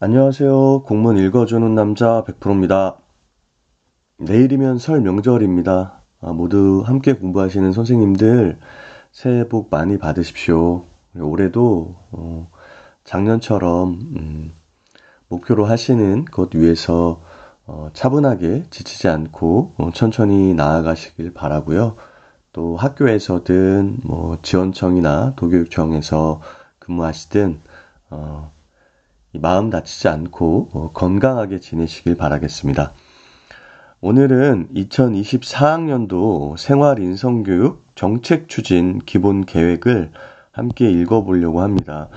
안녕하세요. 공문 읽어주는 남자 100%입니다. 내일이면 설 명절입니다. 모두 함께 공부하시는 선생님들 새해 복 많이 받으십시오. 올해도 작년처럼 목표로 하시는 것 위해서 차분하게 지치지 않고 천천히 나아가시길 바라고요. 또 학교에서든 지원청이나 도교육청에서 근무하시든 이 마음 다치지 않고 건강하게 지내시길 바라겠습니다. 오늘은 2024학년도 생활인성교육 정책 추진 기본 계획을 함께 읽어보려고 합니다.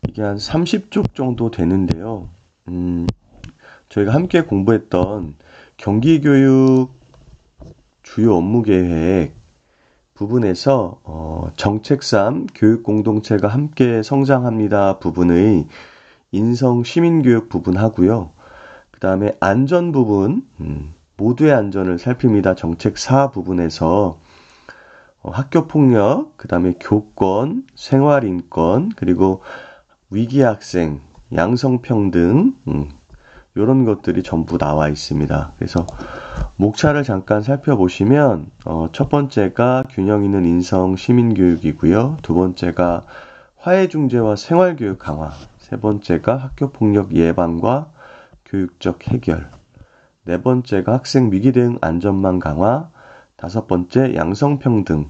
이게 한 30쪽 정도 되는데요. 저희가 함께 공부했던 경기교육 주요 업무 계획 부분에서 정책 3 교육 공동체가 함께 성장합니다 부분의 인성 시민교육 부분 하고요. 그 다음에 안전 부분, 모두의 안전을 살핍니다. 정책 4 부분에서 학교폭력, 그 다음에 교권, 생활인권, 그리고 위기학생, 양성평등, 이런 것들이 전부 나와 있습니다. 그래서 목차를 잠깐 살펴보시면 첫 번째가 균형 있는 인성 시민교육이고요. 두 번째가 화해중재와 생활교육 강화, 세 번째가 학교폭력 예방과 교육적 해결, 네 번째가 학생 위기 대응 안전망 강화, 다섯 번째 양성평등,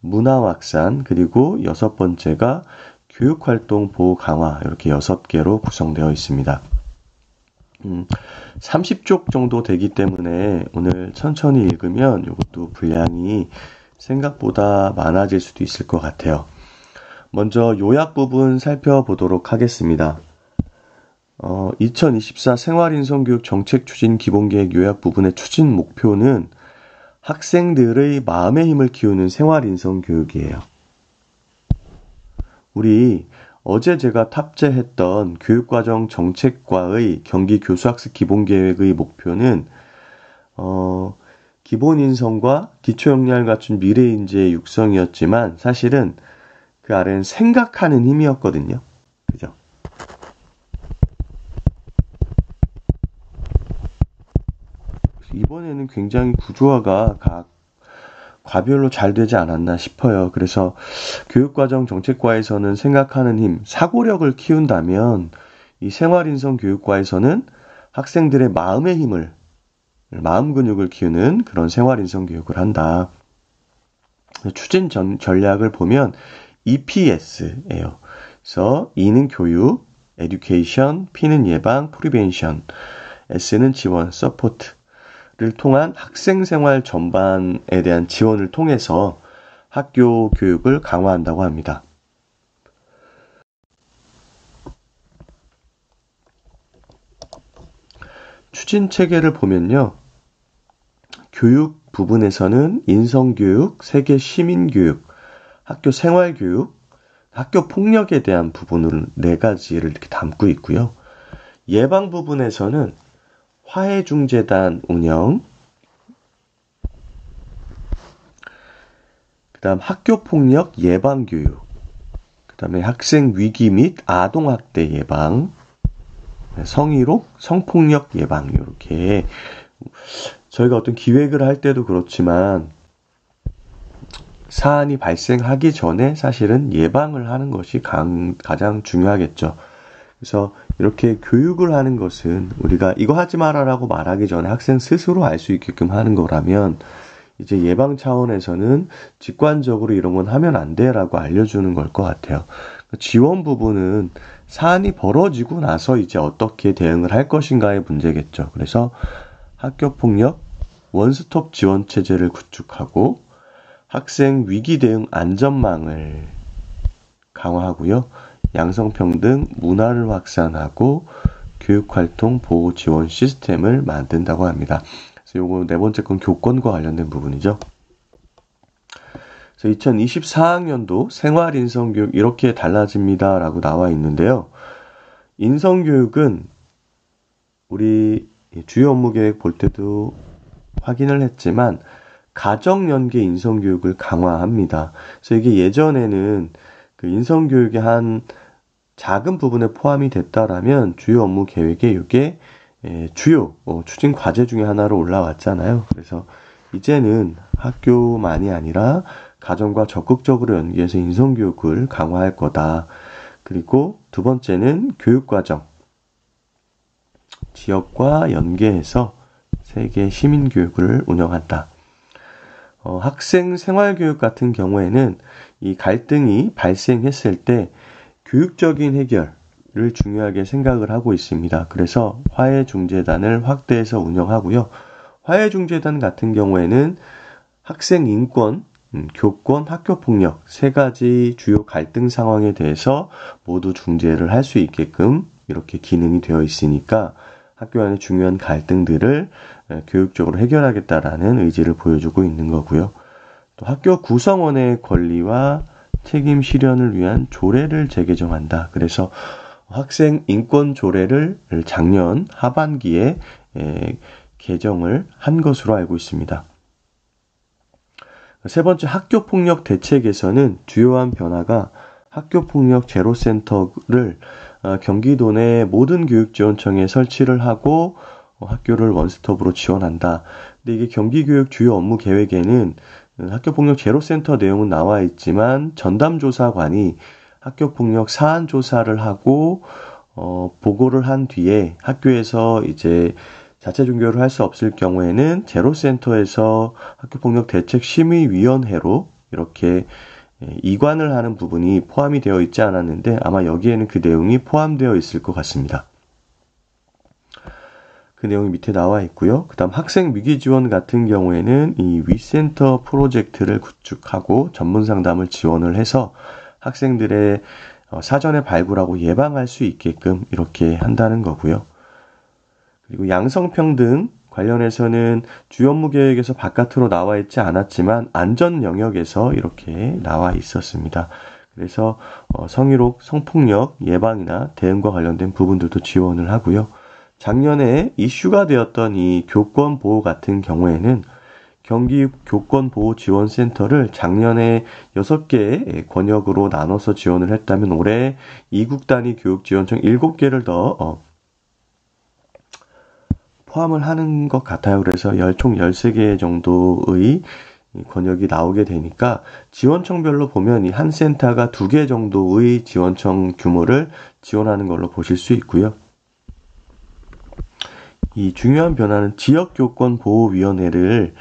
문화 확산, 그리고 여섯 번째가 교육활동 보호 강화, 이렇게 6개로 구성되어 있습니다. 30쪽 정도 되기 때문에 오늘 천천히 읽으면 이것도 분량이 생각보다 많아질 수도 있을 것 같아요. 먼저 요약 부분 살펴보도록 하겠습니다. 2024 생활인성교육 정책 추진 기본계획 요약 부분의 추진 목표는 학생들의 마음의 힘을 키우는 생활인성교육이에요. 우리 어제 제가 탑재했던 교육과정 정책과의 경기 교수학습 기본계획의 목표는 기본인성과 기초역량을 갖춘 미래인재의 육성이었지만 사실은 그 아래는 생각하는 힘이었거든요. 그죠? 이번에는 굉장히 구조화가 각 과별로 잘 되지 않았나 싶어요. 그래서 교육과정 정책과에서는 생각하는 힘, 사고력을 키운다면 이 생활인성 교육과에서는 학생들의 마음의 힘을, 마음 근육을 키우는 그런 생활인성 교육을 한다. 추진 전략을 보면 EPS예요. 그래서 E는 교육, Education, P는 예방, Prevention, S는 지원, Support를 통한 학생 생활 전반에 대한 지원을 통해서 학교 교육을 강화한다고 합니다. 추진 체계를 보면요. 교육 부분에서는 인성교육, 세계 시민교육, 학교 생활교육, 학교 폭력에 대한 부분을 4가지를 이렇게 담고 있고요. 예방 부분에서는 화해중재단 운영, 그 다음 학교폭력 예방교육, 그 다음에 학생 위기 및 아동학대 예방, 성희롱, 성폭력 예방, 이렇게 저희가 어떤 기획을 할 때도 그렇지만 사안이 발생하기 전에 사실은 예방을 하는 것이 가장 중요하겠죠. 그래서 이렇게 교육을 하는 것은 우리가 이거 하지 마라라고 말하기 전에 학생 스스로 알 수 있게끔 하는 거라면 이제 예방 차원에서는 직관적으로 이런 건 하면 안 돼라고 알려주는 걸 것 같아요. 지원 부분은 사안이 벌어지고 나서 이제 어떻게 대응을 할 것인가의 문제겠죠. 그래서 학교폭력 원스톱 지원 체제를 구축하고 학생 위기 대응 안전망을 강화하고요. 양성평등 문화를 확산하고 교육활동 보호 지원 시스템을 만든다고 합니다. 그래서 요거 네 번째 건 교권과 관련된 부분이죠. 그래서 2024학년도 생활인성교육 이렇게 달라집니다라고 나와 있는데요. 인성교육은 우리 주요 업무 계획 볼 때도 확인을 했지만 가정연계 인성교육을 강화합니다. 그래서 이게 예전에는 그 인성교육의 한 작은 부분에 포함이 됐다라면 주요 업무 계획에 이게 주요 추진 과제 중에 하나로 올라왔잖아요. 그래서 이제는 학교만이 아니라 가정과 적극적으로 연계해서 인성교육을 강화할 거다. 그리고 두 번째는 교육과정. 지역과 연계해서 세계 시민교육을 운영한다. 학생 생활교육 같은 경우에는 이 갈등이 발생했을 때 교육적인 해결을 중요하게 생각을 하고 있습니다. 그래서 화해중재단을 확대해서 운영하고요. 화해중재단 같은 경우에는 학생 인권, 교권, 학교폭력 세 가지 주요 갈등 상황에 대해서 모두 중재를 할 수 있게끔 이렇게 기능이 되어 있으니까 학교 안의 중요한 갈등들을 교육적으로 해결하겠다라는 의지를 보여주고 있는 거고요. 또 학교 구성원의 권리와 책임 실현을 위한 조례를 재개정한다. 그래서 학생 인권 조례를 작년 하반기에 개정을 한 것으로 알고 있습니다. 세 번째, 학교폭력 대책에서는 주요한 변화가 학교폭력 제로센터를 경기도 내 모든 교육지원청에 설치를 하고 학교를 원스톱으로 지원한다. 근데 이게 경기교육 주요 업무 계획에는 학교폭력 제로센터 내용은 나와 있지만 전담조사관이 학교폭력 사안 조사를 하고 보고를 한 뒤에 학교에서 이제 자체 종결을 할 수 없을 경우에는 제로센터에서 학교폭력 대책심의위원회로 이렇게 이관을 하는 부분이 포함이 되어 있지 않았는데 아마 여기에는 그 내용이 포함되어 있을 것 같습니다. 그 내용이 밑에 나와 있고요. 그 다음 학생 위기 지원 같은 경우에는 이 위센터 프로젝트를 구축하고 전문 상담을 지원을 해서 학생들의 사전에 발굴하고 예방할 수 있게끔 이렇게 한다는 거고요. 그리고 양성평등 관련해서는 주요 업무 계획에서 바깥으로 나와 있지 않았지만 안전 영역에서 이렇게 나와 있었습니다. 그래서 성희롱, 성폭력 예방이나 대응과 관련된 부분들도 지원을 하고요. 작년에 이슈가 되었던 이 교권 보호 같은 경우에는 경기 교권보호지원센터를 작년에 6개의 권역으로 나눠서 지원을 했다면 올해 이국 단위 교육지원청 7개를 더 포함을 하는 것 같아요. 그래서 총 13개 정도의 권역이 나오게 되니까 지원청별로 보면 이 한 센터가 2개 정도의 지원청 규모를 지원하는 걸로 보실 수 있고요. 이 중요한 변화는 지역교권보호위원회를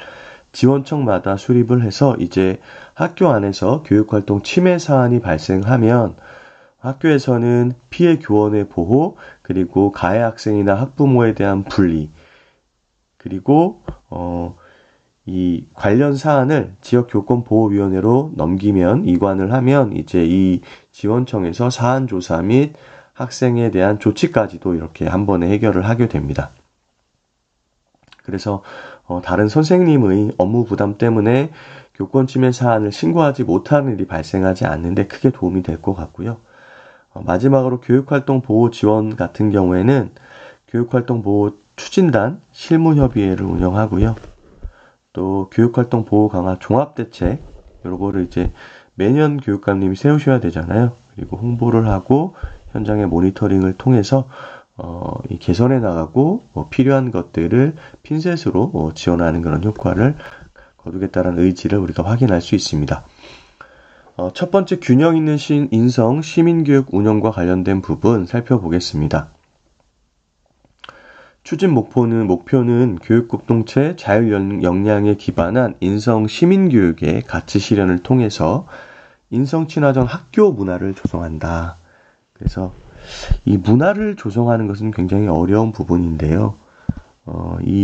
지원청마다 수립을 해서 이제 학교 안에서 교육활동 침해 사안이 발생하면 학교에서는 피해 교원의 보호, 그리고 가해 학생이나 학부모에 대한 분리, 그리고 이 관련 사안을 지역교권보호위원회로 넘기면 이관을 하면 이제 이 지원청에서 사안 조사 및 학생에 대한 조치까지도 이렇게 한 번에 해결을 하게 됩니다. 그래서 다른 선생님의 업무 부담 때문에 교권 침해 사안을 신고하지 못하는 일이 발생하지 않는데 크게 도움이 될 것 같고요. 마지막으로 교육활동 보호 지원 같은 경우에는 교육활동 보호 추진단 실무협의회를 운영하고요. 또 교육활동 보호 강화 종합대책 요거를 이제 매년 교육감님이 세우셔야 되잖아요. 그리고 홍보를 하고 현장의 모니터링을 통해서 개선해 나가고 필요한 것들을 핀셋으로 지원하는 그런 효과를 거두겠다는 의지를 우리가 확인할 수 있습니다. 첫 번째 균형 있는 인성 시민교육 운영과 관련된 부분 살펴보겠습니다. 추진 목표는 교육공동체 자율 역량에 기반한 인성 시민교육의 가치 실현을 통해서 인성 친화적 학교 문화를 조성한다. 그래서 이 문화를 조성하는 것은 굉장히 어려운 부분인데요.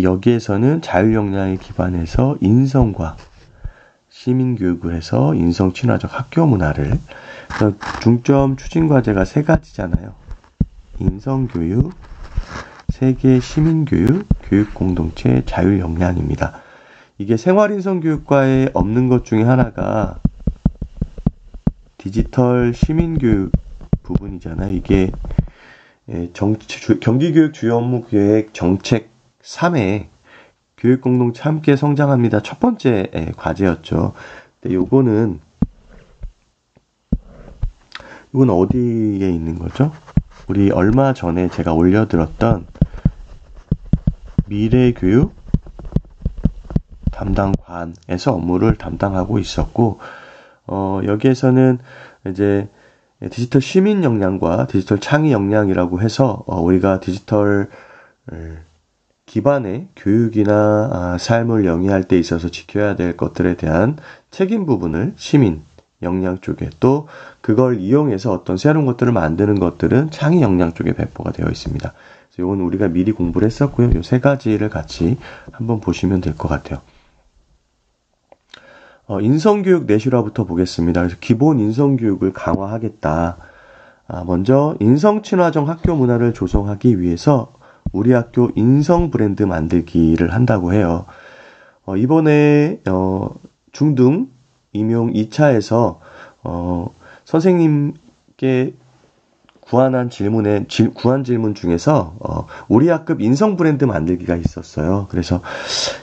여기에서는 자율 역량에 기반해서 인성과 시민교육을 해서 인성 친화적 학교 문화를 중점 추진 과제가 3가지잖아요. 인성교육, 세계 시민교육, 교육공동체 자율 역량입니다. 이게 생활인성교육과에 없는 것 중에 하나가 디지털 시민교육 부분이잖아요. 이게 경기교육 주요 업무 계획 정책 3회 교육공동체 함께 성장합니다. 첫 번째 과제였죠. 근데 요거는 이건 어디에 있는 거죠? 우리 얼마 전에 제가 올려드렸던 미래교육 담당관에서 업무를 담당하고 있었고, 여기에서는 이제 디지털 시민 역량과 디지털 창의 역량이라고 해서 우리가 디지털 기반의 교육이나 삶을 영위할 때 있어서 지켜야 될 것들에 대한 책임 부분을 시민 역량 쪽에, 또 그걸 이용해서 어떤 새로운 것들을 만드는 것들은 창의 역량 쪽에 배포가 되어 있습니다. 그래서 이건 우리가 미리 공부를 했었고요. 이 세 가지를 같이 한번 보시면 될 것 같아요. 인성교육 내실화부터 보겠습니다. 그래서 기본 인성교육을 강화하겠다. 먼저 인성친화적 학교 문화를 조성하기 위해서 우리 학교 인성 브랜드 만들기를 한다고 해요. 이번에 중등 임용 2차에서 선생님께 구한 질문 중에서 우리 학급 인성 브랜드 만들기가 있었어요. 그래서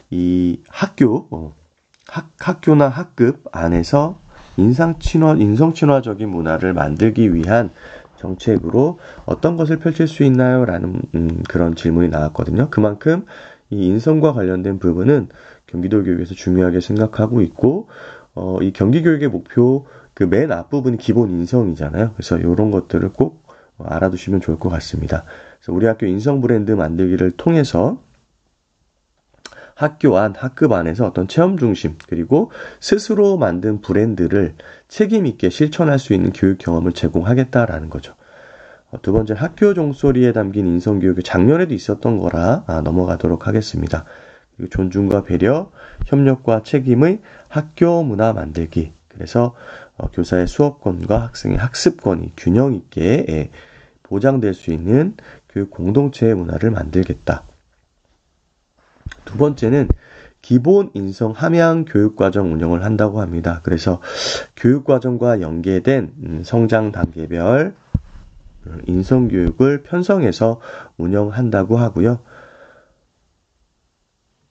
이 학교나 학급 안에서 인성친화적인 문화를 만들기 위한 정책으로 어떤 것을 펼칠 수 있나요? 라는 그런 질문이 나왔거든요. 그만큼 이 인성과 관련된 부분은 경기도 교육에서 중요하게 생각하고 있고, 이 경기교육의 목표 그 맨 앞부분이 기본 인성이잖아요. 그래서 이런 것들을 꼭 알아두시면 좋을 것 같습니다. 그래서 우리 학교 인성 브랜드 만들기를 통해서 학교 안, 학급 안에서 어떤 체험 중심, 그리고 스스로 만든 브랜드를 책임 있게 실천할 수 있는 교육 경험을 제공하겠다라는 거죠. 두 번째, 학교 종소리에 담긴 인성교육이 작년에도 있었던 거라 넘어가도록 하겠습니다. 그리고 존중과 배려, 협력과 책임의 학교 문화 만들기. 그래서 교사의 수업권과 학생의 학습권이 균형 있게 보장될 수 있는 교육 공동체의 문화를 만들겠다. 두 번째는 기본 인성 함양 교육과정 운영을 한다고 합니다. 그래서 교육과정과 연계된 성장 단계별 인성교육을 편성해서 운영한다고 하고요.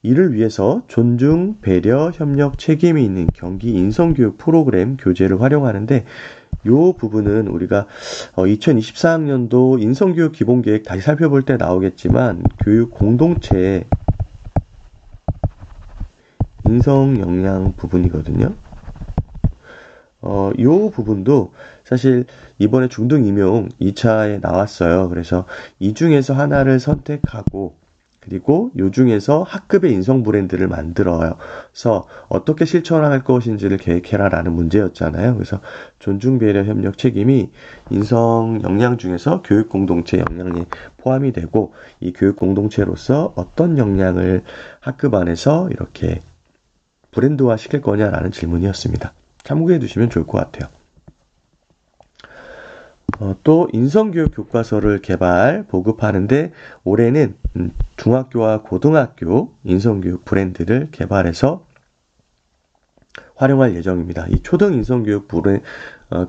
이를 위해서 존중, 배려, 협력, 책임이 있는 경기 인성교육 프로그램 교재를 활용하는데, 이 부분은 우리가 2024학년도 인성교육 기본계획 다시 살펴볼 때 나오겠지만 교육 공동체의 인성 역량 부분이거든요. 이 부분도 사실 이번에 중등 임용 2차에 나왔어요. 그래서 이 중에서 하나를 선택하고, 그리고 이 중에서 학급의 인성 브랜드를 만들어서 어떻게 실천할 것인지를 계획해라라는 문제였잖아요. 그래서 존중, 배려, 협력, 책임이 인성 역량 중에서 교육 공동체 역량에 포함이 되고, 이 교육 공동체로서 어떤 역량을 학급 안에서 이렇게 브랜드화 시킬 거냐라는 질문이었습니다. 참고해 두시면 좋을 것 같아요. 또 인성교육 교과서를 보급하는데 올해는 중학교와 고등학교 인성교육 브랜드를 개발해서 활용할 예정입니다. 이 초등 인성교육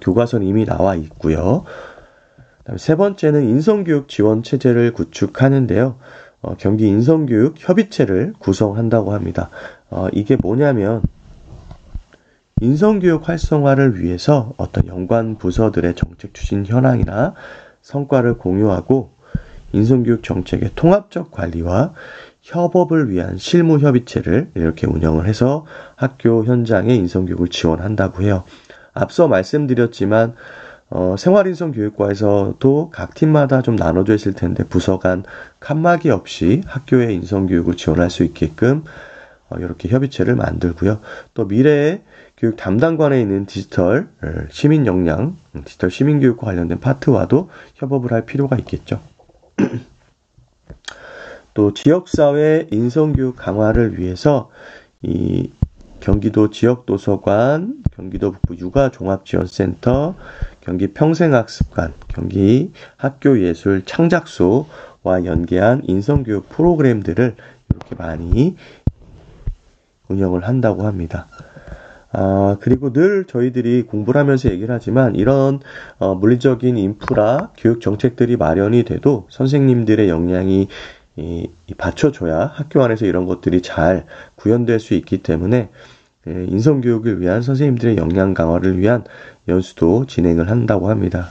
교과서는 이미 나와 있고요. 그다음에 세 번째는 인성교육 지원 체제를 구축하는데요. 경기 인성교육 협의체를 구성한다고 합니다. 이게 뭐냐면 인성교육 활성화를 위해서 어떤 연관 부서들의 정책 추진 현황이나 성과를 공유하고 인성교육 정책의 통합적 관리와 협업을 위한 실무협의체를 이렇게 운영을 해서 학교 현장의 인성교육을 지원한다고 해요. 앞서 말씀드렸지만 생활인성교육과에서도 각 팀마다 좀 나눠져 있을 텐데 부서 간 칸막이 없이 학교의 인성교육을 지원할 수 있게끔 이렇게 협의체를 만들고요. 또 미래의 교육 담당관에 있는 디지털 시민 역량, 디지털 시민교육과 관련된 파트와도 협업을 할 필요가 있겠죠. 또 지역사회 인성교육 강화를 위해서 이 경기도 지역도서관, 경기도 북부 육아종합지원센터, 경기 평생학습관, 경기 학교예술 창작소와 연계한 인성교육 프로그램들을 이렇게 많이 운영을 한다고 합니다. 그리고 늘 저희들이 공부를 하면서 얘기를 하지만 이런 물리적인 인프라, 교육 정책들이 마련이 돼도 선생님들의 역량이 받쳐줘야 학교 안에서 이런 것들이 잘 구현될 수 있기 때문에 인성교육을 위한 선생님들의 역량 강화를 위한 연수도 진행을 한다고 합니다.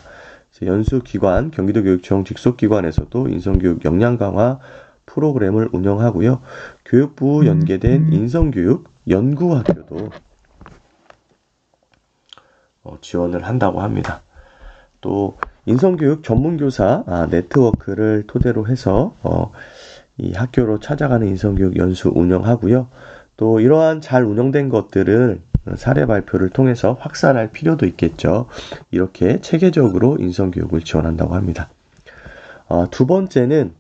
연수기관, 경기도교육청 직속기관에서도 인성교육 역량 강화 프로그램을 운영하고요. 교육부 연계된 인성교육 연구학교도 지원을 한다고 합니다. 또 인성교육 전문교사 네트워크를 토대로 해서 이 학교로 찾아가는 인성교육 연수 운영하고요. 또 이러한 잘 운영된 것들을 사례 발표를 통해서 확산할 필요도 있겠죠. 이렇게 체계적으로 인성교육을 지원한다고 합니다. 두 번째는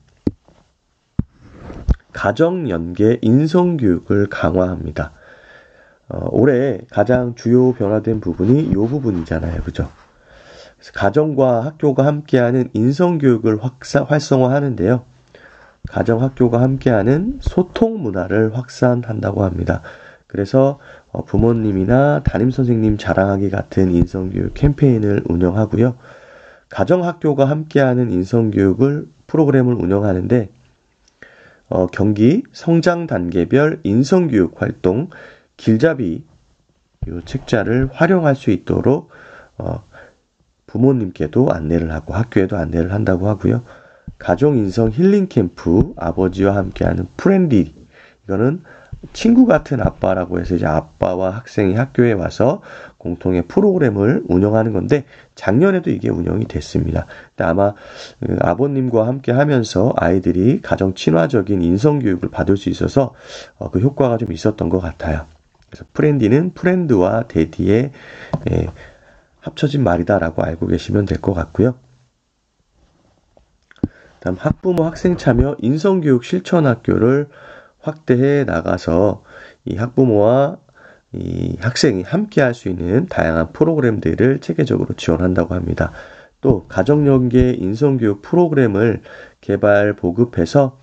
가정연계 인성교육을 강화합니다. 올해 가장 주요 변화된 부분이 이 부분이잖아요. 그죠? 그래서 가정과 학교가 함께하는 인성교육을 활성화하는데요. 가정, 학교가 함께하는 소통 문화를 확산한다고 합니다. 그래서 부모님이나 담임선생님 자랑하기 같은 인성교육 캠페인을 운영하고요. 가정, 학교가 함께하는 인성교육을 프로그램을 운영하는데 경기 성장 단계별 인성교육 활동 길잡이 이 책자를 활용할 수 있도록 부모님께도 안내를 하고 학교에도 안내를 한다고 하고요. 가족 인성 힐링 캠프 아버지와 함께하는 프렌디 이거는 친구 같은 아빠라고 해서 이제 아빠와 학생이 학교에 와서 공통의 프로그램을 운영하는 건데 작년에도 이게 운영이 됐습니다. 근데 아마 아버님과 함께 하면서 아이들이 가정 친화적인 인성 교육을 받을 수 있어서 그 효과가 좀 있었던 것 같아요. 그래서 프렌디는 프렌드와 데디의 합쳐진 말이다라고 알고 계시면 될 것 같고요. 다음 학부모 학생 참여 인성교육 실천학교를 확대해 나가서 이 학부모와 이 학생이 함께 할 수 있는 다양한 프로그램들을 체계적으로 지원한다고 합니다. 또 가정연계 인성교육 프로그램을 개발 보급해서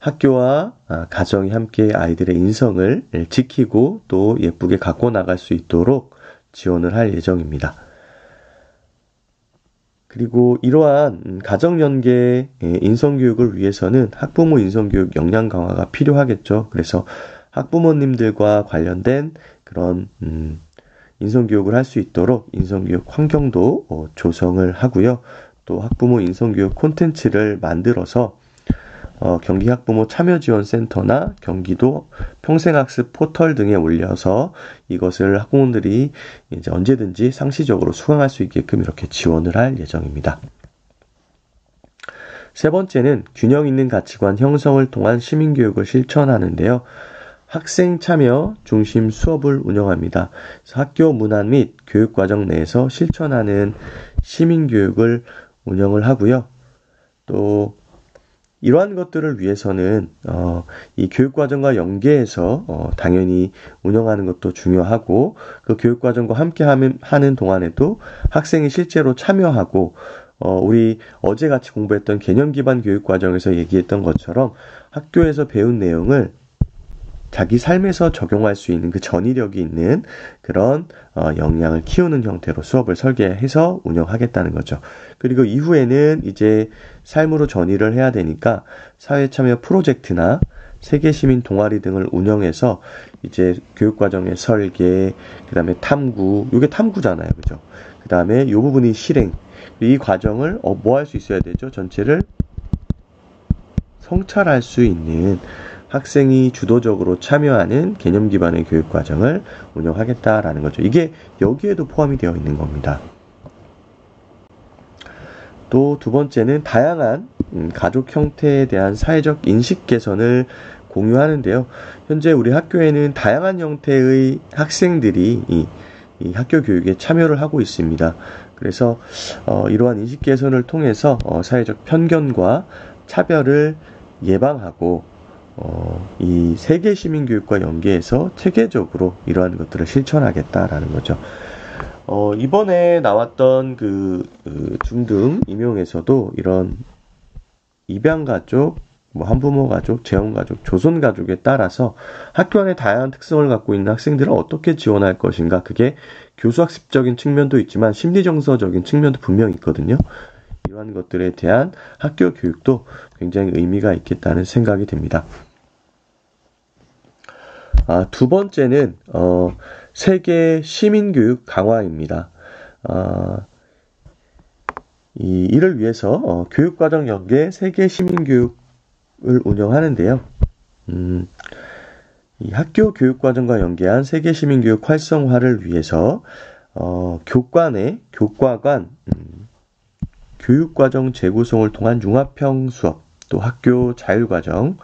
학교와 가정이 함께 아이들의 인성을 지키고 또 예쁘게 갖고 나갈 수 있도록 지원을 할 예정입니다. 그리고 이러한 가정연계 인성교육을 위해서는 학부모 인성교육 역량 강화가 필요하겠죠. 그래서 학부모님들과 관련된 그런 인성교육을 할 수 있도록 인성교육 환경도 조성을 하고요. 또 학부모 인성교육 콘텐츠를 만들어서 경기 학부모 참여지원센터나 경기도 평생학습 포털 등에 올려서 이것을 학부모들이 이제 언제든지 상시적으로 수강할 수 있게끔 이렇게 지원을 할 예정입니다. 세 번째는 균형 있는 가치관 형성을 통한 시민교육을 실천하는데요. 학생 참여 중심 수업을 운영합니다. 학교 문화 및 교육과정 내에서 실천하는 시민교육을 운영을 하고요. 또 이러한 것들을 위해서는 이 교육과정과 연계해서 당연히 운영하는 것도 중요하고 그 교육과정과 함께 하는 동안에도 학생이 실제로 참여하고 우리 어제 같이 공부했던 개념 기반 교육과정에서 얘기했던 것처럼 학교에서 배운 내용을 자기 삶에서 적용할 수 있는 그 전이력이 있는 그런 역량을 키우는 형태로 수업을 설계해서 운영하겠다는 거죠. 그리고 이후에는 이제 삶으로 전이를 해야 되니까 사회참여 프로젝트나 세계시민 동아리 등을 운영해서 이제 교육과정의 설계, 그 다음에 탐구, 이게 탐구잖아요. 그죠? 그 다음에 이 부분이 실행. 이 과정을 뭐 할 수 있어야 되죠? 전체를 성찰할 수 있는 학생이 주도적으로 참여하는 개념 기반의 교육 과정을 운영하겠다라는 거죠. 이게 여기에도 포함이 되어 있는 겁니다. 또 두 번째는 다양한 가족 형태에 대한 사회적 인식 개선을 공유하는데요. 현재 우리 학교에는 다양한 형태의 학생들이 이 학교 교육에 참여를 하고 있습니다. 그래서 이러한 인식 개선을 통해서 사회적 편견과 차별을 예방하고 이 세계 시민 교육과 연계해서 체계적으로 이러한 것들을 실천하겠다라는 거죠. 이번에 나왔던 그 중등 임용에서도 이런 입양가족, 한부모 가족, 재혼가족, 조손가족에 따라서 학교 안에 다양한 특성을 갖고 있는 학생들을 어떻게 지원할 것인가, 그게 교수학습적인 측면도 있지만 심리정서적인 측면도 분명히 있거든요. 이러한 것들에 대한 학교 교육도 굉장히 의미가 있겠다는 생각이 듭니다. 두 번째는 세계 시민교육 강화입니다. 이를 위해서 교육과정 연계 세계 시민교육을 운영하는데요. 이 학교 교육과정과 연계한 세계 시민교육 활성화를 위해서 교과관, 교육과정 재구성을 통한 융합형 수업, 또 학교 자율과정,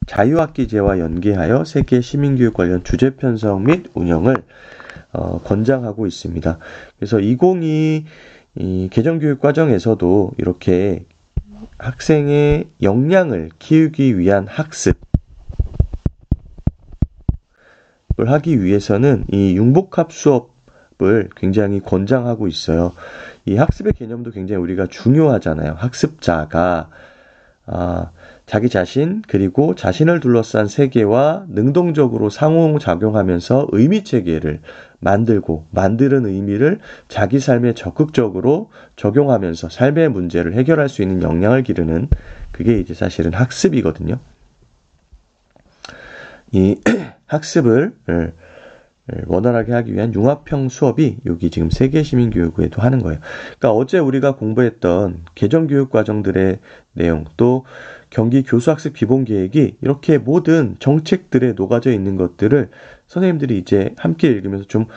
자유학기제와 연계하여 세계 시민교육 관련 주제 편성 및 운영을 권장하고 있습니다. 그래서 2022 개정교육과정에서도 이렇게 학생의 역량을 키우기 위한 학습을 하기 위해서는 이 융복합 수업을 굉장히 권장하고 있어요. 이 학습의 개념도 굉장히 우리가 중요하잖아요. 학습자가 자기 자신 그리고 자신을 둘러싼 세계와 능동적으로 상호작용하면서 의미체계를 만들고 만드는 의미를 자기 삶에 적극적으로 적용하면서 삶의 문제를 해결할 수 있는 역량을 기르는 그게 이제 사실은 학습이거든요. 이 학습을 원활하게 하기 위한 융합형 수업이 여기 지금 세계 시민교육에도 하는 거예요. 그러니까 어제 우리가 공부했던 개정교육 과정들의 내용, 또 경기 교수학습 기본계획이 이렇게 모든 정책들에 녹아져 있는 것들을 선생님들이 이제 함께 읽으면서 좀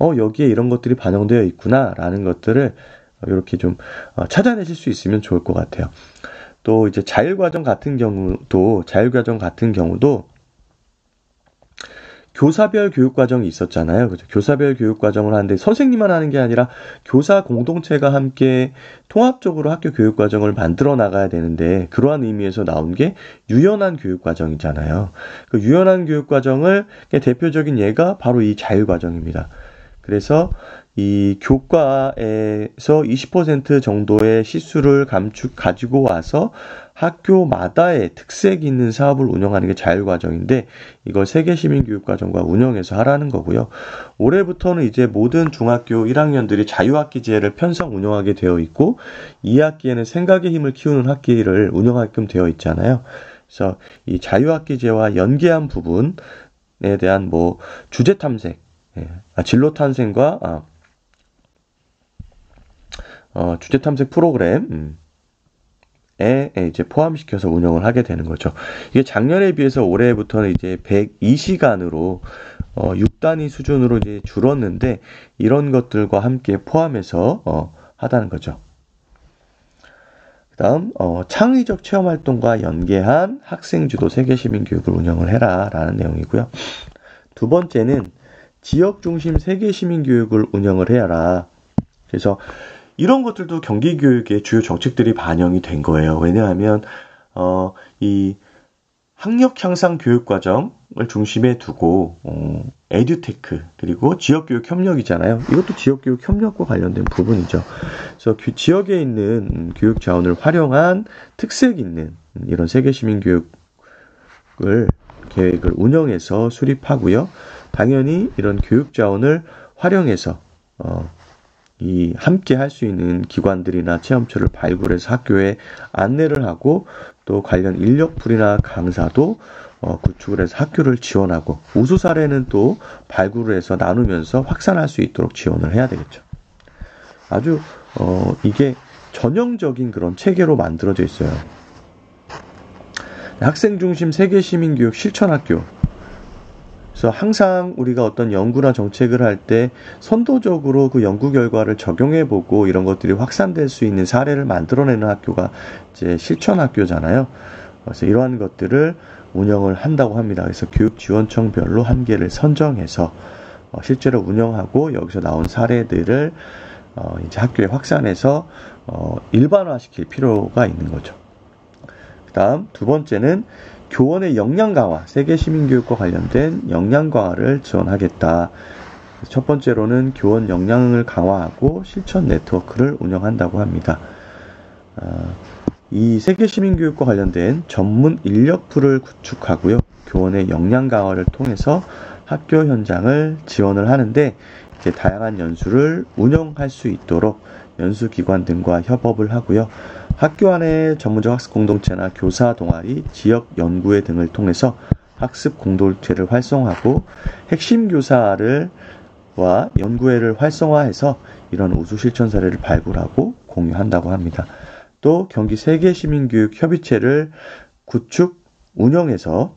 여기에 이런 것들이 반영되어 있구나라는 것들을 이렇게 좀 찾아내실 수 있으면 좋을 것 같아요. 또 이제 자율과정 같은 경우도 교사별 교육과정이 있었잖아요. 그죠? 교사별 교육과정을 하는데 선생님만 하는 게 아니라 교사 공동체가 함께 통합적으로 학교 교육과정을 만들어 나가야 되는데 그러한 의미에서 나온 게 유연한 교육과정이잖아요. 그 유연한 교육과정을 대표적인 예가 바로 이 자율과정입니다. 그래서 이 교과에서 20% 정도의 시수를 가지고 와서 학교마다의 특색이 있는 사업을 운영하는 게 자율과정인데 이걸 세계시민교육과정과 운영해서 하라는 거고요. 올해부터는 이제 모든 중학교 1학년들이 자유학기제를 편성 운영하게 되어 있고 2학기에는 생각의 힘을 키우는 학기를 운영하게끔 되어 있잖아요. 그래서 이 자유학기제와 연계한 부분에 대한 주제 탐색, 진로 탄생과 주제 탐색 프로그램에 이제 포함시켜서 운영을 하게 되는 거죠. 이게 작년에 비해서 올해부터는 이제 102시간으로 6단위 수준으로 이제 줄었는데 이런 것들과 함께 포함해서 하다는 거죠. 그다음 창의적 체험 활동과 연계한 학생 주도 세계 시민 교육을 운영을 해라라는 내용이고요. 두 번째는 지역 중심 세계 시민 교육을 운영을 해라. 그래서 이런 것들도 경기교육의 주요 정책들이 반영이 된 거예요. 왜냐하면 이 학력 향상 교육 과정을 중심에 두고 에듀테크 그리고 지역교육 협력이잖아요. 이것도 지역교육 협력과 관련된 부분이죠. 그래서 지역에 있는 교육 자원을 활용한 특색 있는 이런 세계 시민 교육을 계획을 운영해서 수립하고요. 당연히 이런 교육 자원을 활용해서 이 함께 할 수 있는 기관들이나 체험처를 발굴해서 학교에 안내를 하고 또 관련 인력풀이나 강사도 구축을 해서 학교를 지원하고 우수 사례는 또 발굴을 해서 나누면서 확산할 수 있도록 지원을 해야 되겠죠. 아주 이게 전형적인 그런 체계로 만들어져 있어요. 학생 중심 세계 시민교육 실천학교. 그래서 항상 우리가 어떤 연구나 정책을 할 때 선도적으로 그 연구 결과를 적용해보고 이런 것들이 확산될 수 있는 사례를 만들어내는 학교가 이제 실천학교잖아요. 그래서 이러한 것들을 운영을 한다고 합니다. 그래서 교육지원청별로 한 개를 선정해서 실제로 운영하고 여기서 나온 사례들을 이제 학교에 확산해서 일반화시킬 필요가 있는 거죠. 그다음 두 번째는 교원의 역량 강화, 세계 시민교육과 관련된 역량 강화를 지원하겠다. 첫 번째로는 교원 역량을 강화하고 실천 네트워크를 운영한다고 합니다. 이 세계 시민교육과 관련된 전문 인력풀을 구축하고요. 교원의 역량 강화를 통해서 학교 현장을 지원을 하는데 이제 다양한 연수를 운영할 수 있도록 연수기관 등과 협업을 하고요. 학교 안의 전문적 학습 공동체나 교사 동아리, 지역 연구회 등을 통해서 학습 공동체를 활성화하고 핵심 교사와 연구회를 활성화해서 이런 우수 실천 사례를 발굴하고 공유한다고 합니다. 또 경기 세계시민교육협의체를 구축, 운영해서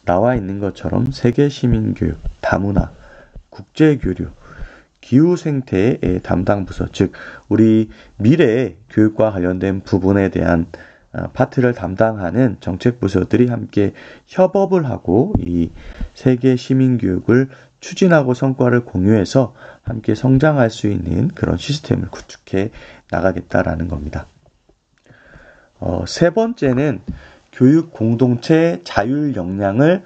나와 있는 것처럼 세계시민교육, 다문화, 국제교류, 기후생태의 담당 부서, 즉 우리 미래 교육과 관련된 부분에 대한 파트를 담당하는 정책 부서들이 함께 협업을 하고 이 세계 시민교육을 추진하고 성과를 공유해서 함께 성장할 수 있는 그런 시스템을 구축해 나가겠다라는 겁니다. 세 번째는 교육 공동체 자율 역량을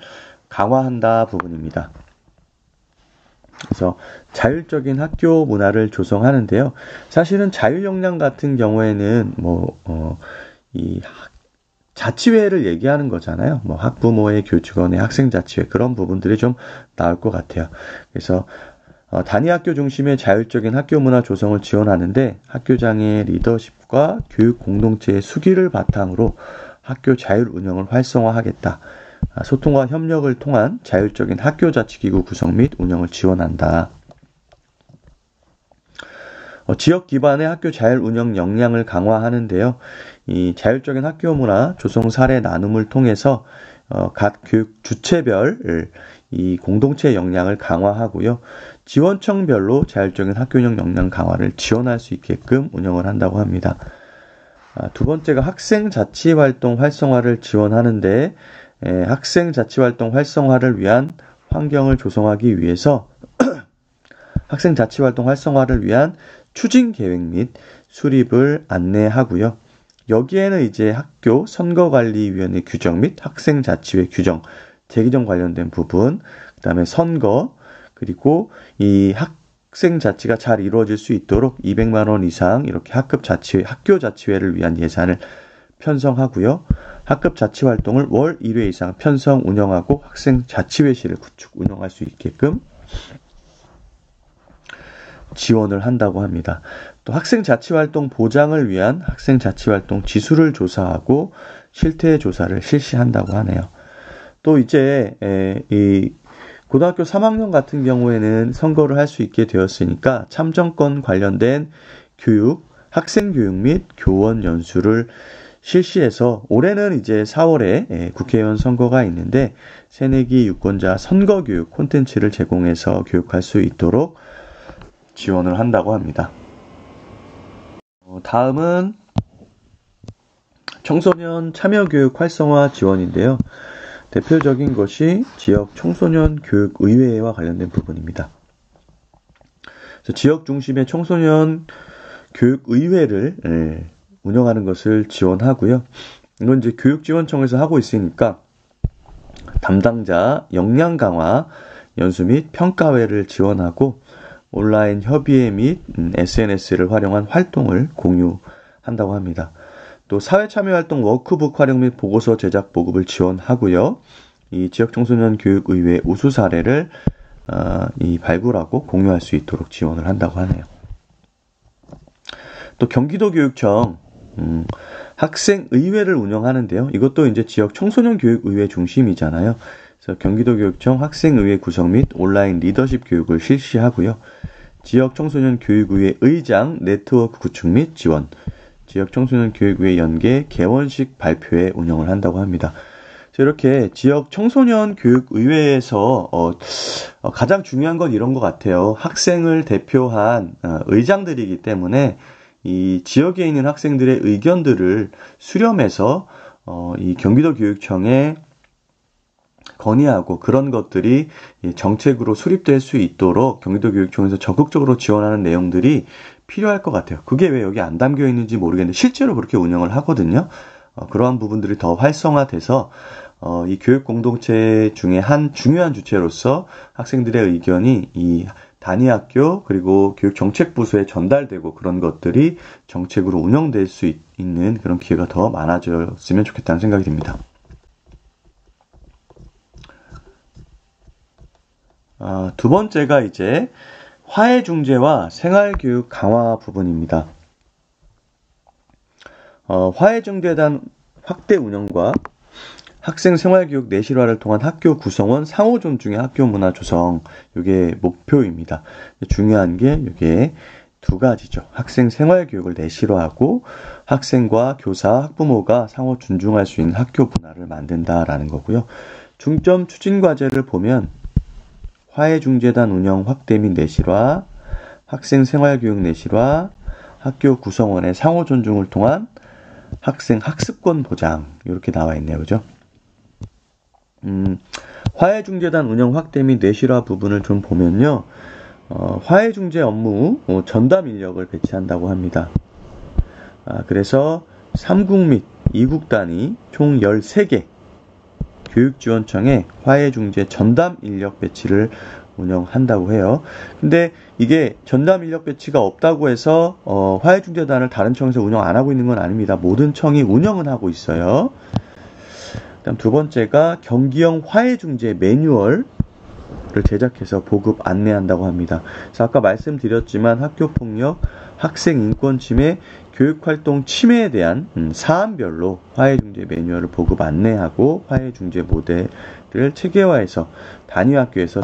강화한다 부분입니다. 그래서 자율적인 학교 문화를 조성하는데요. 사실은 자율 역량 같은 경우에는 이 자치회를 얘기하는 거잖아요. 학부모의, 교직원의, 학생자치회, 그런 부분들이 좀 나올 것 같아요. 그래서 단위 학교 중심의 자율적인 학교 문화 조성을 지원하는데 학교장의 리더십과 교육 공동체의 수기를 바탕으로 학교 자율 운영을 활성화하겠다. 소통과 협력을 통한 자율적인 학교 자치기구 구성 및 운영을 지원한다. 지역 기반의 학교 자율 운영 역량을 강화하는데요. 이 자율적인 학교 문화 조성 사례 나눔을 통해서 각 교육 주체별 이 공동체 역량을 강화하고요. 지원청별로 자율적인 학교 운영 역량 강화를 지원할 수 있게끔 운영을 한다고 합니다. 두 번째가 학생 자치활동 활성화를 지원하는데 학생 자치활동 활성화를 위한 환경을 조성하기 위해서 학생 자치활동 활성화를 위한 추진 계획 및 수립을 안내하고요. 여기에는 이제 학교 선거관리위원회 규정 및 학생자치회 규정, 재규정 관련된 부분, 그 다음에 선거, 그리고 이 학생자치가 잘 이루어질 수 있도록 200만 원 이상 이렇게 학교 자치회를 위한 예산을 편성하고요. 학급 자치활동을 월 1회 이상 편성 운영하고 학생자치회실을 구축 운영할 수 있게끔 지원을 한다고 합니다. 또 학생자치활동 보장을 위한 학생자치활동 지수를 조사하고 실태 조사를 실시한다고 하네요. 또 이제 이 고등학교 3학년 같은 경우에는 선거를 할 수 있게 되었으니까 참정권 관련된 교육, 학생교육 및 교원 연수를 실시해서 올해는 이제 4월에 국회의원 선거가 있는데 새내기 유권자 선거교육 콘텐츠를 제공해서 교육할 수 있도록 지원을 한다고 합니다. 다음은 청소년 참여교육 활성화 지원인데요. 대표적인 것이 지역 청소년 교육의회와 관련된 부분입니다. 그래서 지역 중심의 청소년 교육의회를 운영하는 것을 지원하고요. 이건 이제 교육지원청에서 하고 있으니까 담당자 역량 강화 연수 및 평가회를 지원하고 온라인 협의회 및 SNS를 활용한 활동을 공유한다고 합니다. 또 사회참여활동 워크북 활용 및 보고서 제작 보급을 지원하고요. 이 지역청소년 교육의회 우수 사례를 발굴하고 공유할 수 있도록 지원을 한다고 하네요. 또 경기도교육청 학생의회를 운영하는데요. 이것도 이제 지역 청소년 교육의회 중심이잖아요. 그래서 경기도교육청 학생의회 구성 및 온라인 리더십 교육을 실시하고요. 지역 청소년 교육의회 의장 네트워크 구축 및 지원, 지역 청소년 교육의회 연계 개원식 발표회 운영을 한다고 합니다. 이렇게 지역 청소년 교육의회에서 가장 중요한 건 이런 것 같아요. 학생을 대표한 의장들이기 때문에 이 지역에 있는 학생들의 의견들을 수렴해서 이 경기도교육청에 건의하고 그런 것들이 정책으로 수립될 수 있도록 경기도교육청에서 적극적으로 지원하는 내용들이 필요할 것 같아요. 그게 왜 여기 안 담겨 있는지 모르겠는데 실제로 그렇게 운영을 하거든요. 그러한 부분들이 더 활성화돼서 이 교육 공동체 중에 한 중요한 주체로서 학생들의 의견이 이 단위학교 그리고 교육정책부서에 전달되고 그런 것들이 정책으로 운영될 수 있는 그런 기회가 더 많아졌으면 좋겠다는 생각이 듭니다. 두 번째가 이제 화해중재와 생활교육 강화 부분입니다. 화해중재단 확대 운영과 학생 생활교육 내실화를 통한 학교 구성원 상호 존중의 학교 문화 조성. 이게 목표입니다. 중요한 게 이게 두 가지죠. 학생 생활교육을 내실화하고 학생과 교사, 학부모가 상호 존중할 수 있는 학교 문화를 만든다라는 거고요. 중점 추진 과제를 보면 화해중재단 운영 확대 및 내실화, 학생 생활교육 내실화, 학교 구성원의 상호 존중을 통한 학생 학습권 보장 이렇게 나와 있네요. 그죠? 화해중재단 운영 확대 및 내실화 부분을 좀 보면요. 화해중재 업무 전담 인력을 배치한다고 합니다. 그래서 3국 및 2국 단위 총 13개 교육지원청에 화해중재 전담 인력 배치를 운영한다고 해요. 근데 이게 전담 인력 배치가 없다고 해서 화해중재단을 다른 청에서 운영 안 하고 있는 건 아닙니다. 모든 청이 운영은 하고 있어요. 그다음 두 번째가 경기형 화해중재 매뉴얼을 제작해서 보급 안내한다고 합니다. 그래서 아까 말씀드렸지만 학교폭력, 학생인권침해, 교육활동 침해에 대한 사안별로 화해중재 매뉴얼을 보급 안내하고 화해중재 모델을 체계화해서 단위학교에서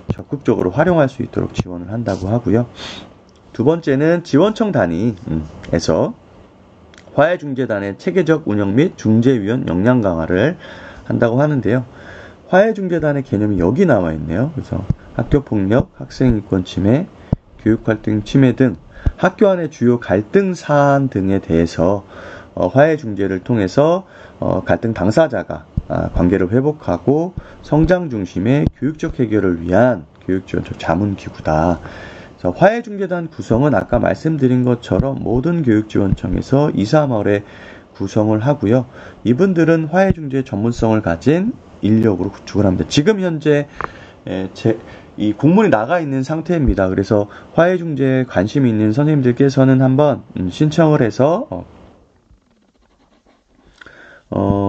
적극적으로 활용할 수 있도록 지원을 한다고 하고요. 두 번째는 지원청 단위에서 화해중재단의 체계적 운영 및 중재위원 역량 강화를 한다고 하는데요. 화해중재단의 개념이 여기 나와 있네요. 그래서 학교폭력, 학생인권 침해, 교육활동 침해 등 학교 안의 주요 갈등 사안 등에 대해서 화해중재를 통해서 갈등 당사자가 관계를 회복하고 성장 중심의 교육적 해결을 위한 교육지원청 자문기구다. 그래서 화해중재단 구성은 아까 말씀드린 것처럼 모든 교육지원청에서 2, 3월에 구성을 하고요. 이분들은 화해중재 전문성을 가진 인력으로 구축을 합니다. 지금 현재 이 공문이 나가 있는 상태입니다. 그래서 화해중재에 관심이 있는 선생님들께서는 한번 신청을 해서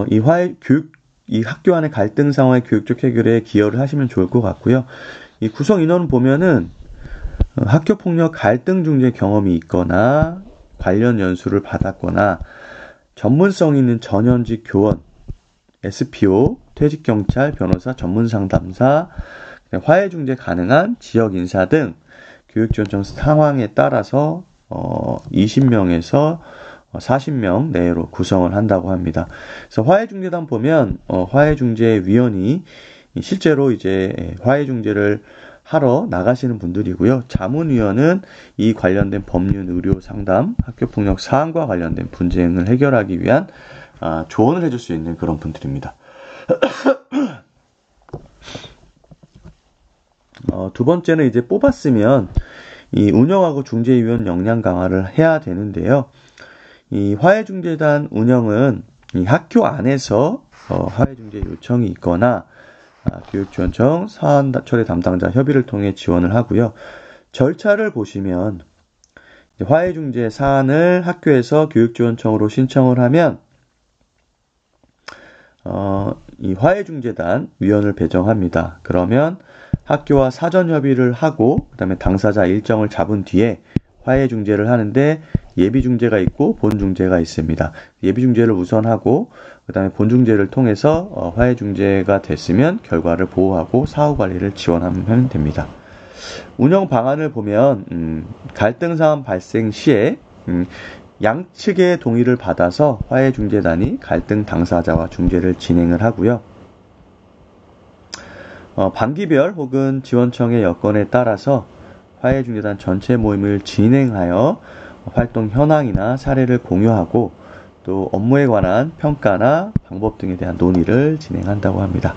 이 학교 안의 갈등 상황의 교육적 해결에 기여를 하시면 좋을 것 같고요. 이 구성 인원을 보면은 학교폭력 갈등 중재 경험이 있거나 관련 연수를 받았거나 전문성 있는 전현직 교원, SPO, 퇴직경찰, 변호사, 전문상담사, 화해중재 가능한 지역인사 등 교육지원청 상황에 따라서 20명에서 40명 내로 구성을 한다고 합니다. 그래서 화해중재단 보면 화해중재위원이 실제로 이제 화해중재를 하러 나가시는 분들이고요. 자문위원은 이 관련된 법률, 의료, 상담, 학교폭력 사안과 관련된 분쟁을 해결하기 위한 조언을 해줄 수 있는 그런 분들입니다. 두 번째는 이제 뽑았으면 이 운영하고 중재위원 역량 강화를 해야 되는데요. 이 화해중재단 운영은 이 학교 안에서 화해중재 요청이 있거나 교육지원청 사안 처리 담당자 협의를 통해 지원을 하고요. 절차를 보시면 화해중재 사안을 학교에서 교육지원청으로 신청을 하면 이 화해중재단 위원을 배정합니다. 그러면 학교와 사전 협의를 하고 그다음에 당사자 일정을 잡은 뒤에 화해중재를 하는데 예비중재가 있고 본중재가 있습니다. 예비중재를 우선하고 그다음에 본중재를 통해서 화해중재가 됐으면 결과를 보호하고 사후관리를 지원하면 됩니다. 운영 방안을 보면 갈등 사안 발생 시에 양측의 동의를 받아서 화해중재단이 갈등 당사자와 중재를 진행을 하고요. 반기별 혹은 지원청의 여건에 따라서 화해중재단 전체 모임을 진행하여 활동 현황이나 사례를 공유하고 또 업무에 관한 평가나 방법 등에 대한 논의를 진행한다고 합니다.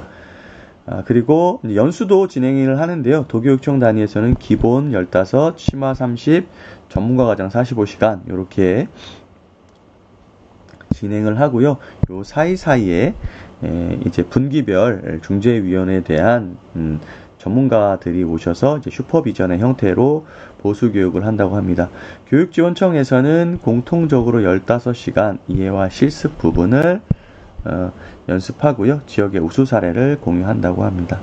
그리고 연수도 진행을 하는데요. 도교육청 단위에서는 기본 15, 심화 30, 전문가 과정 45시간 이렇게 진행을 하고요. 요 사이사이에 이제 분기별 중재위원회에 대한 전문가들이 오셔서 이제 슈퍼비전의 형태로 보수 교육을 한다고 합니다. 교육지원청에서는 공통적으로 15시간 이해와 실습 부분을 연습하고요. 지역의 우수 사례를 공유한다고 합니다.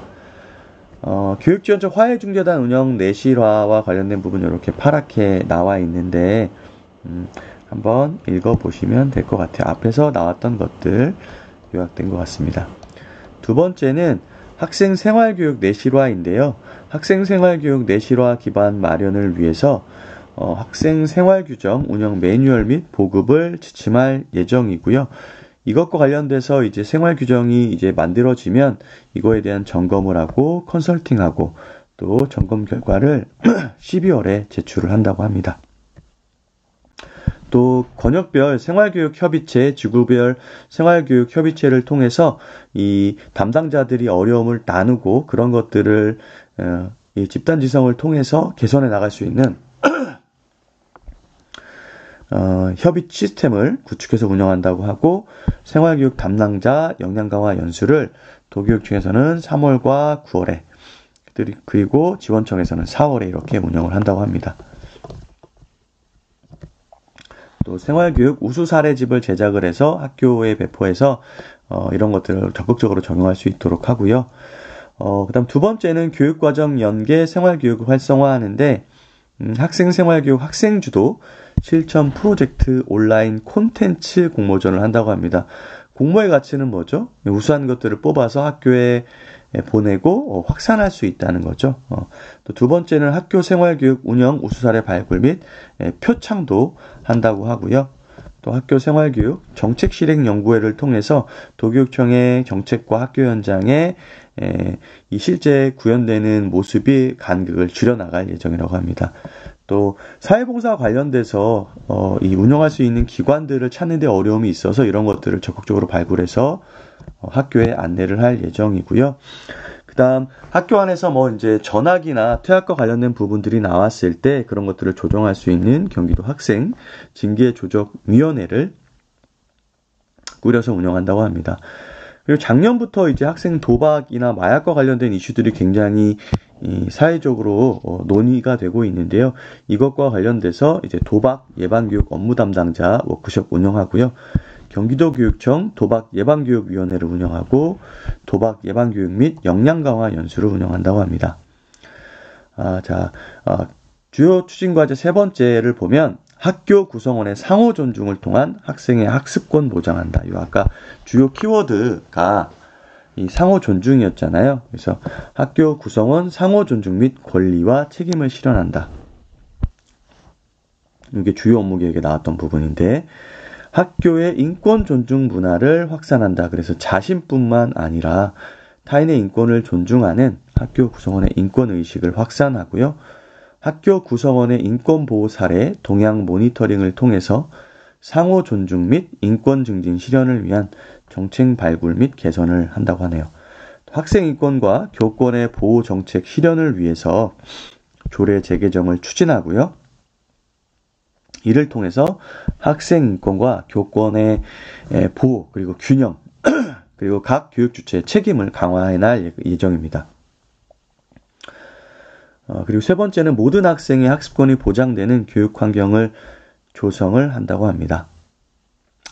교육지원청 화해중재단 운영 내실화와 관련된 부분 이렇게 파랗게 나와 있는데 한번 읽어보시면 될 것 같아요. 앞에서 나왔던 것들 요약된 것 같습니다. 두 번째는 학생 생활교육 내실화인데요. 학생 생활교육 내실화 기반 마련을 위해서 학생 생활규정 운영 매뉴얼 및 보급을 지침할 예정이고요. 이것과 관련돼서 이제 생활규정이 이제 만들어지면 이거에 대한 점검을 하고 컨설팅하고 또 점검 결과를 12월에 제출을 한다고 합니다. 또 권역별 생활교육 협의체, 지구별 생활교육 협의체를 통해서 이 담당자들이 어려움을 나누고 그런 것들을 이 집단 지성을 통해서 개선해 나갈 수 있는 협의 시스템을 구축해서 운영한다고 하고 생활교육 담당자 역량 강화 연수를 도교육청에서는 3월과 9월에 그리고 지원청에서는 4월에 이렇게 운영을 한다고 합니다. 또 생활교육 우수 사례집을 제작을 해서 학교에 배포해서 이런 것들을 적극적으로 적용할 수 있도록 하고요. 그다음 두 번째는 교육과정 연계 생활교육을 활성화하는데 학생 생활교육 학생주도 실천 프로젝트 온라인 콘텐츠 공모전을 한다고 합니다. 공모의 가치는 뭐죠? 우수한 것들을 뽑아서 학교에 보내고 확산할 수 있다는 거죠. 또 두 번째는 학교 생활교육 운영 우수사례 발굴 및 표창도 한다고 하고요. 또 학교 생활교육 정책 실행 연구회를 통해서 도교육청의 정책과 학교 현장에 이 실제 구현되는 모습이 간극을 줄여나갈 예정이라고 합니다. 또 사회봉사 관련돼서 이 운영할 수 있는 기관들을 찾는 데 어려움이 있어서 이런 것들을 적극적으로 발굴해서 학교에 안내를 할 예정이고요. 그다음 학교 안에서 뭐 이제 전학이나 퇴학과 관련된 부분들이 나왔을 때 그런 것들을 조정할 수 있는 경기도 학생 징계 조정 위원회를 꾸려서 운영한다고 합니다. 그리고 작년부터 이제 학생 도박이나 마약과 관련된 이슈들이 굉장히 사회적으로 논의가 되고 있는데요. 이것과 관련돼서 이제 도박 예방교육 업무 담당자 워크숍 운영하고요. 경기도교육청 도박예방교육위원회를 운영하고 도박 예방교육 및 역량 강화 연수를 운영한다고 합니다. 주요 추진과제 세 번째를 보면 학교 구성원의 상호 존중을 통한 학생의 학습권 보장한다. 이 아까 주요 키워드가 이 상호 존중이었잖아요. 그래서 학교 구성원 상호 존중 및 권리와 책임을 실현한다. 이게 주요 업무 계획에 나왔던 부분인데 학교의 인권 존중 문화를 확산한다. 그래서 자신뿐만 아니라 타인의 인권을 존중하는 학교 구성원의 인권 의식을 확산하고요. 학교 구성원의 인권 보호 사례 동향 모니터링을 통해서 상호 존중 및 인권 증진 실현을 위한 정책 발굴 및 개선을 한다고 하네요. 학생 인권과 교권의 보호 정책 실현을 위해서 조례 재개정을 추진하고요. 이를 통해서 학생 인권과 교권의 보호 그리고 균형 그리고 각 교육 주체의 책임을 강화해 날 예정입니다. 그리고 세 번째는 모든 학생의 학습권이 보장되는 교육 환경을 조성을 한다고 합니다.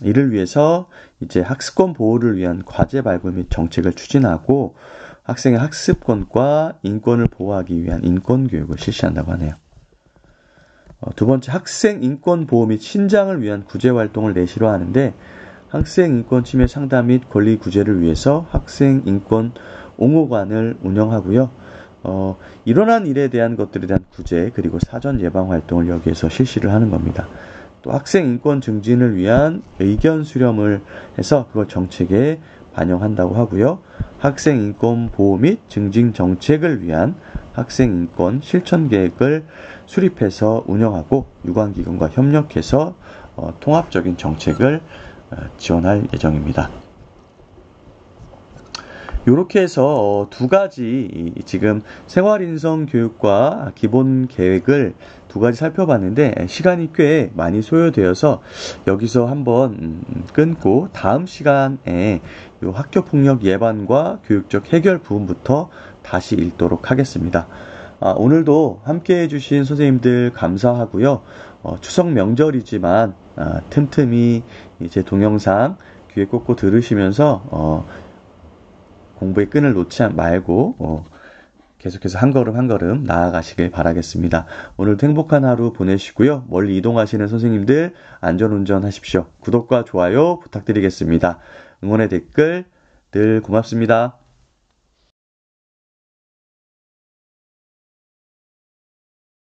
이를 위해서 이제 학습권 보호를 위한 과제 발굴 및 정책을 추진하고 학생의 학습권과 인권을 보호하기 위한 인권 교육을 실시한다고 하네요. 두 번째, 학생 인권 보호 및 신장을 위한 구제 활동을 내실화하는데 학생 인권 침해 상담 및 권리 구제를 위해서 학생 인권 옹호관을 운영하고요. 일어난 일에 대한 것들에 대한 구제 그리고 사전 예방 활동을 여기에서 실시를 하는 겁니다. 또 학생 인권 증진을 위한 의견 수렴을 해서 그걸 정책에 반영한다고 하고요. 학생 인권 보호 및 증진 정책을 위한 학생 인권 실천 계획을 수립해서 운영하고 유관기관과 협력해서 통합적인 정책을 지원할 예정입니다. 이렇게 해서 두 가지 지금 생활인성 교육과 기본 계획을 두 가지 살펴봤는데 시간이 꽤 많이 소요되어서 여기서 한번 끊고 다음 시간에 이 학교폭력 예방과 교육적 해결 부분부터 다시 읽도록 하겠습니다. 오늘도 함께 해주신 선생님들 감사하고요. 추석 명절이지만 틈틈이 제 동영상 귀에 꽂고 들으시면서 공부의 끈을 놓지 말고 계속해서 한 걸음 한 걸음 나아가시길 바라겠습니다. 오늘도 행복한 하루 보내시고요. 멀리 이동하시는 선생님들 안전운전 하십시오. 구독과 좋아요 부탁드리겠습니다. 응원의 댓글 늘 고맙습니다.